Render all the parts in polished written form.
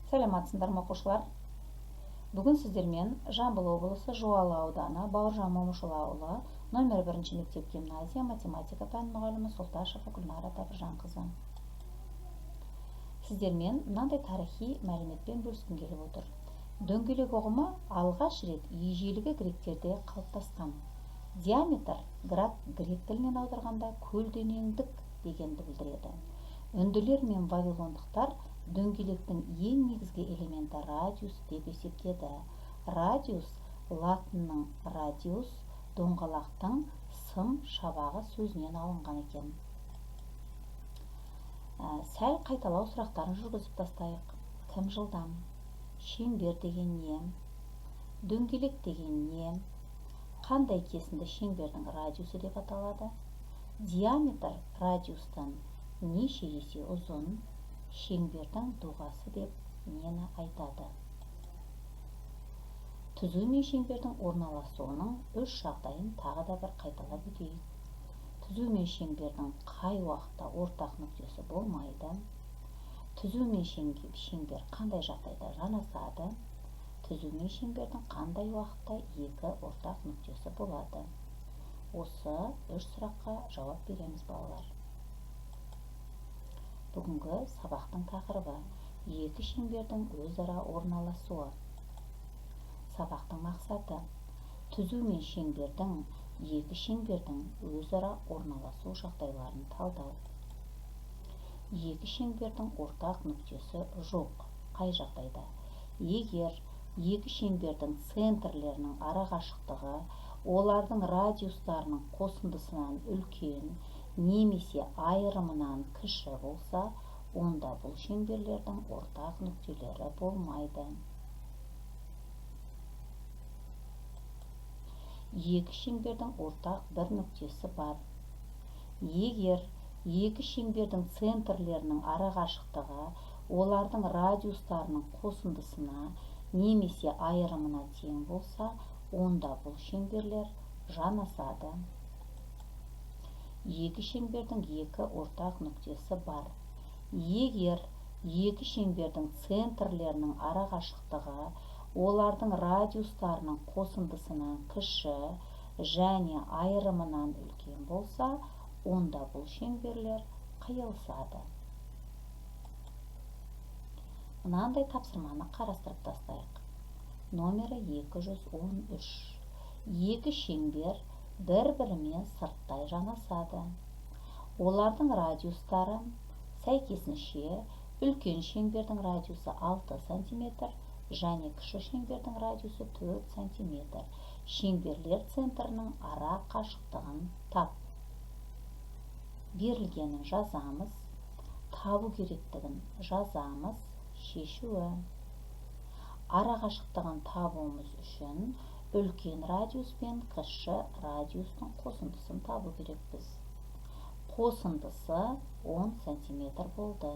Саламатсыздар ма оқушылар? Бүгін сіздермен Жамбыл облысы Жуалы ауданы Бауыржан Момышұлы ауылы номер 1 мектеп гимназия математика пән мұғалімі Солташева Гүлнара Табыржанқызы. Сіздермен мынандай тарихи мәліметпен бөліскім келіп отыр. Дөңгелек ұғымы алғаш рет ежелгі гректерде қалыптасқан. Диаметр грек тілінен аударғанда көлденеңдік дегенді білдіреді. Үнділер мен вавилондықтар дөңгелектің ең негізгі элементі радиус деп есептеді. Радиус латынның радиус, доңғалақтың сым шабағы сөзінен алынған екен. Сәл қайталау сұрақтарын жүргізіп тастайық. Кім жылдам? Шеңбер деген не? Дөңгелек деген не? Қандай кесінді шеңбердің радиусы деп аталады? Диаметр радиустан неше есе ұзын? Шеңбердің доғасы деп нені айтады? Түзу мен шеңбердің орналасуының үш жағдайын тағы да бір қайталап өтейік. Түзу мен шеңбердің қай уақытта ортақ нүктесі болмайды? Түзу мен шеңбер қандай жағдайда жанасады? Түзу мен шеңбердің қандай уақытта екі ортақ нүктесі болады? Осы үш сұраққа жауап береміз балалар. Бүгінгі сабақтың тақырыбы екі шеңбердің өзара орналасуы. Сабақтың мақсаты түзу мен шеңбердің екі шеңбердің өзара орналасу жағдайларын талдау. Екі шеңбердің ортақ нүктесі жоқ. Қай жағдайда? Егер екі шеңбердің центрлерінің арақашықтығы олардың радиустарының қосындысынан үлкен немесе айырымынан кіші болса, онда бұл шеңберлердің ортақ нүктелері болмайды. Екі шеңбердің ортақ бір нүктесі бар. Егер екі шеңбердің центрлерінің арақашықтығы олардың радиустарының қосындысына немесе айырымына тең болса, онда бұл шеңберлер жанасады. Екі шеңбердің екі ортақ нүктесі бар. Егер екі шеңбердің центрлерінің арақашықтығы олардың радиустарының қосындысынан кіші және айырымынан үлкен болса, онда бұл шеңберлер қиылысады. Мынандай тапсырманы қарастырып тастайық. Номері 213. Екі шеңбер бір-бірімен сырттай жанасады. Олардың радиустары сәйкесінше үлкен шеңбердің радиусы 6 см және кіші шеңбердің радиусы 4 см. Шеңберлер центрінің ара қашықтығын тап. Берілгенін жазамыз, табу керектігін жазамыз, шешуі. Ара қашықтығын табуымыз үшін үлкен радиус пен кіші радиустың қосындысын табу керекпіз. Қосындысы 10 см болды.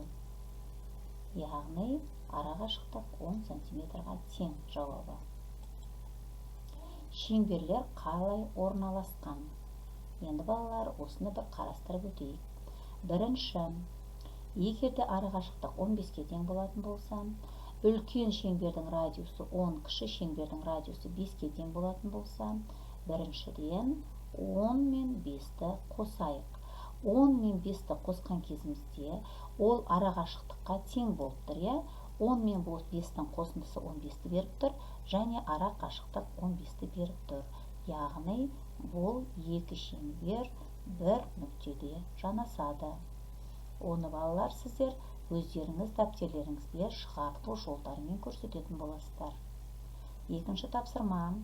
Яғни ара қашықтық 10 см-ға тең жауабы. Шеңберлер қалай орналасқан? Енді балалар осыны бір қарастырып өтейік. Бірінші, егерде ара қашықтық 15-ке тең болатын болса, үлкен шеңбердің радиусы 10, кіші шеңбердің радиусы 5-ке тең болатын болса, біріншіден 10 мен 5-ті қосайық. 10 мен 5-ті қосқан кезімізде ол арақашықтыққа тең болып тұр, я? 10 мен 5-тің қосындысы 15-ті беріп тұр, және арақашықтық 15-ті беріп тұр. Яғни бұл екі шеңбер бір нүктеде жанасады. Оны балалар сіздер өздеріңіз дәптерлеріңізге шығарту жолдарымен көрсететін боласыздар. Екінші тапсырма.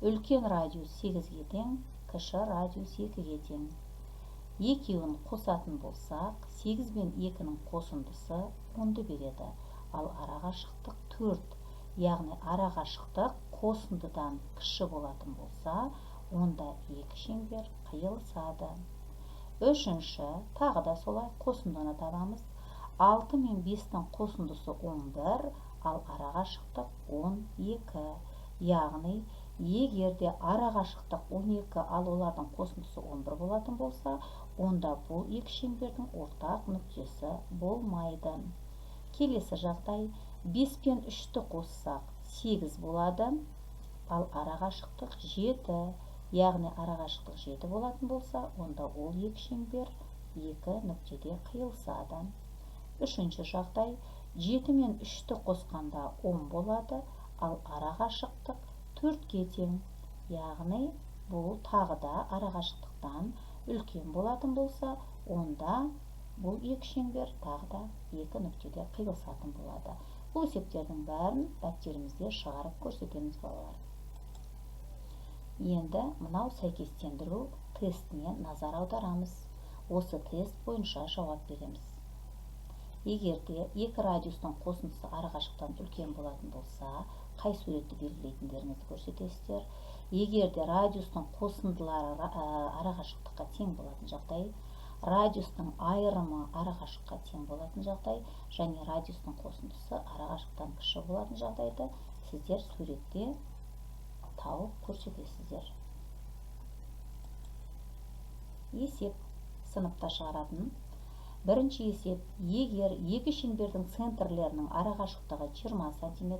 Үлкен радиус 8-ге тең, кіші радиус 2-ге тең. Екеуін қосатын болсақ, 8 мен 2-нің қосындысы 10-ды береді, ал арақашықтық 4. Яғни арақашықтық қосындыдан кіші болатын болса, онда екі шеңбер қиылысады. Үшінші, тағы да солай қосындыны табамыз. 6 мен 5-тің қосындысы 11, ал арақашықтық 12. Яғни, егерде арақашықтық 12, ал олардың қосындысы 11 болатын болса, онда бұл екі шеңбердің ортақ нүктесі болмайды. Келесі жағдай, 5 пен 3-ті қоссақ 8 болады, ал арақашықтық 7, яғни арақашықтық 7 болатын болса, онда ол екі шеңбер екі нүктеде қиылысады. Үшінші жағдай, 7 мен 3-ті қосқанда 10 болады, ал арақашықтық 4-ке тең, яғни бұл тағы да арақашықтықтан үлкен болатын болса, онда бұл екі шеңбер тағы да екі нүктеде қиылысатын болады. Бұл есептердің бәрін дәптерімізде шығарып көрсетеміз балалар. Енді мынау сәйкестендіру тестіне назар аударамыз. Осы тест бойынша жауап береміз. Егерде екі радиустың қосындысы арақашықтықтан үлкен болатын болса, қай суретті белгілейтіндеріңізді көрсетесіздер. Егерде радиустың қосындылары арақашықтыққа тең болатын жағдай, радиустың айырымы арақашықтыққа тең болатын жағдай, және радиустың қосындысы арақашықтықтан кіші болатын жағдайды сіздер суретте тауып көрсетесіздер. Есеп сыныпта шығаратын. Бірінші есеп, егер екі шеңбердің центрлерінің арақашықтығы 20 см,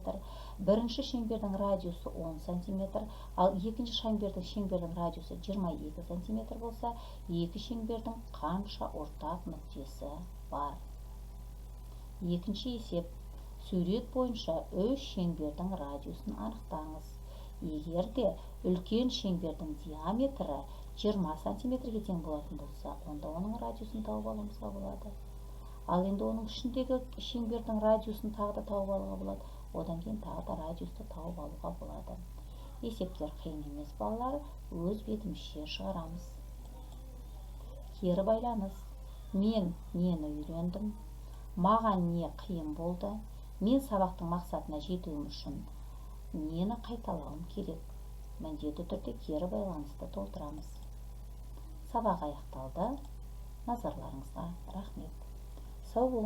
бірінші шеңбердің радиусы 10 см, ал екінші шеңбердің радиусы 22 см болса, екі шеңбердің қанша ортақ нүктесі бар? Екінші есеп, сурет бойынша үш шеңбердің радиусын анықтаңыз. Егер де үлкен шеңбердің диаметрі 20 см-ге тең болатын болса, онда оның радиусын тауып алуымызға болады. Ал енді оның ішіндегі шеңбердің радиусын тағы да тауып алуға болады. Одан кейін тағы да радиусты тауып алуға болады. Есептер қиын емес балалар, өз бетімізше шығарамыз. Кері байланыс. Мен нені үйрендім? Маған не қиын болды? Мен сабақтың мақсатына жетуім үшін нені қайталауым керек? Міндетті түрде кері байланысты толтырамыз. Сабақ аяқталды. Назарларыңызға рахмет. Сау болыңыз.